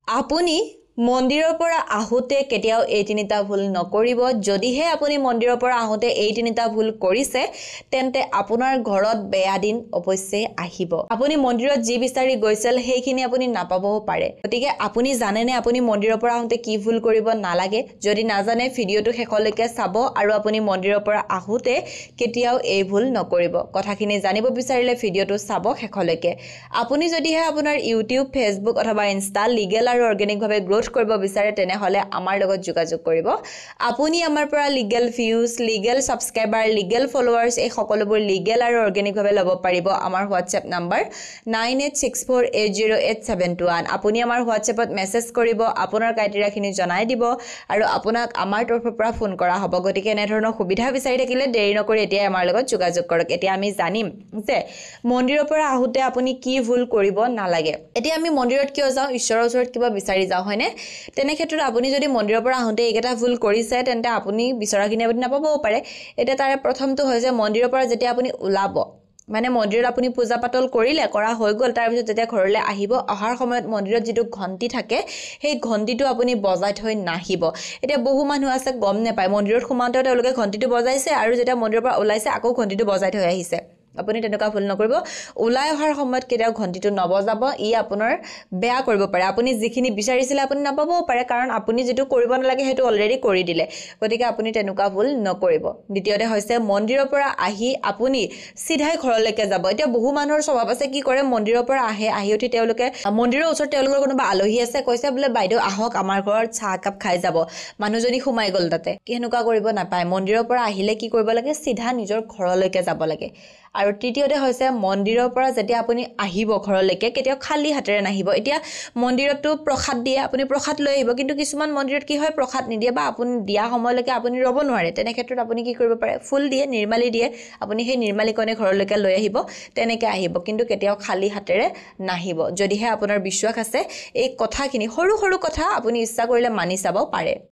আপুনি মন্দিৰৰ পৰা আহোতে কেতিয়াও এই তিনিটা ভুল নকৰিব যদিহে আপুনি মন্দিৰৰ পৰা আহোতে এই তিনিটা ভুল কৰিছে তেন্তে আপোনাৰ ঘৰত বেয়া দিন অৱশ্যে আহিব আপুনি মন্দিৰত যি বিচাৰি গৈছিল সেইখিনি আপুনি নাপাবও পাৰে গতিকে আপুনি জানেনে আপুনি মন্দিৰৰ পৰা আহোতে কি ভুল কৰিব নালাগে যদি নাজানে ভিডিওটো শেষলৈকে চাব আৰু আপুনি মন্দিৰৰ পৰা আহোতে কেতিয়াও এই ভুল নকৰিব কথাখিনি জানিব বিচাৰিলে ভিডিওটো চাব শেষলৈকে আপুনি যদিহে আপোনাৰ ইউটিউব ফেচবুক অথবা ইনষ্টা লিগেল আৰু অৰ্গেনিক ভাৱে গ্ৰোথ কৰিব বিচাৰে তেনেহলে আমাৰ লগত যোগাযোগ কৰিব আপুনি আমাৰ পৰা legal views legal subscriber legal followers এই সকলোবোৰ লিগেল আৰু অৰ্গেনিক ভাৱে ল'ব পাৰিব আমাৰ WhatsApp নম্বৰ 9864808721 আপুনি আমাৰ WhatsAppত মেছেজ কৰিব আপোনাৰ ক্ৰাইটেৰিয়াখিনি জনাই দিব আৰু আপোনাক আমাৰ তৰফৰ পৰা ফোন কৰা হ'ব গতিকে এনে ধৰণৰ সুবিধা বিচাৰি থাকিলে দেৰি নকৰি এতিয়া আমাৰ লগত যোগাযোগ কৰক এতিয়া আমি জানিম যে মন্দিৰৰ পৰা আহোতে আপুনি কি ভুল কৰিব নালাগে এতিয়া আমি মন্দিৰত কিয় যাওঁ ঈশ্বৰৰ ওচৰত কিবা বিচাৰি যাওঁ হয়নে তেনে ক্ষেত্ৰত আপুনি যদি মন্দিৰৰ পৰা আহোতে এইকেইটা ভুল কৰিছে তেন্তে আপুনি বিচৰাখিনি আপুনি নাপাবও পাৰে এতিয়া তাৰে প্ৰথমটো হৈছে মন্দিৰৰ পৰা যেতিয়া আপুনি ওলাব মানে মন্দিৰত আপুনি পূজা পাতল কৰিলে কৰা হৈ গল তাৰ পিছত যেতিয়া ঘৰলৈ আহিব অহাৰ সময়ত মন্দিৰত যেটো ঘণ্টি থাকে সেই ঘণ্টিটো আপুনি বজাই থৈ নাহিব এতিয়া বহু মানুহ আছে গম নেপায় মন্দিৰত সোমাওঁতে তেওঁলোকে ঘণ্টিটো বজাইছে আৰু যেতিয়া মন্দিৰৰ পৰা ওলাইছে আকৌ ঘণ্টিটো বজাই থৈ আহিছে আপুনি তেনেকুৱা ভুল নকৰিব ওলাই অহাৰ সময়ত কেতিয়াও ঘণ্টিটো নবজাব ই আপোনাৰ বেয়া কৰিব পাৰে আপুনি যিখিনি বিচাৰিছিল আপুনি নাপাবও পাৰে কাৰণ আপুনি যেটো কৰিব নালাগে হেতু অলৰেডি কৰি দিলে গতিকে আপুনি তেনেকুৱা ভুল নকৰিব দ্বিতীয়তে হৈছে মন্দিৰৰ পৰা আহি আপুনি সিধাই ঘৰলৈকে যাব এতিয়া বহু মানুহৰ স্বভাৱ আছে কি কৰে মন্দিৰৰ পৰা আহি উঠি তেওঁলোকে মন্দিৰৰ ওচৰত তেওঁলোকৰ কোনোবা আলহী আছে কৈছে বোলে বাইদেউ আহক আমাৰ ঘৰত চাহ কাপ খাই যাব মানুহজনী সোমাই গল তাতে কেনেকুৱা কৰিব নাপায় মন্দিৰৰ পৰা আহিলে কি কৰিব লাগে সিধা নিজৰ ঘৰলৈকে যাব লাগে আৰু তৃতীয়তে হৈছে মন্দিৰৰ পৰা যেতিয়া আপুনি আহিব ঘৰলৈকে কেতিয়াও খালি হাতেৰে নাহিব এতিয়া মন্দিৰতটো প্ৰসাদ দিয়ে আপুনি প্ৰসাদ লৈ আহিব কিন্তু কিছুমান মন্দিৰত কি হয় প্ৰসাদ নিদিয়ে বা আপুনি দিয়া সময়লৈকে আপুনি ৰব নোৱাৰে তেনে ক্ষেত্ৰত আপুনি কি কৰিব পাৰে ফুল দিয়ে নিৰ্মালি দিয়ে আপুনি সেই নিৰ্মালিকনে ঘৰলৈকে লৈ আহিব তেনেকৈ আহিব কিন্তু কেতিয়াও খালি হাতেৰে নাহিব যদিহে আপোনাৰ বিশ্বাস আছে এই কথাখিনি সৰু সৰু কথা আপুনি ইচ্ছা কৰিলে মানি চাব পাৰে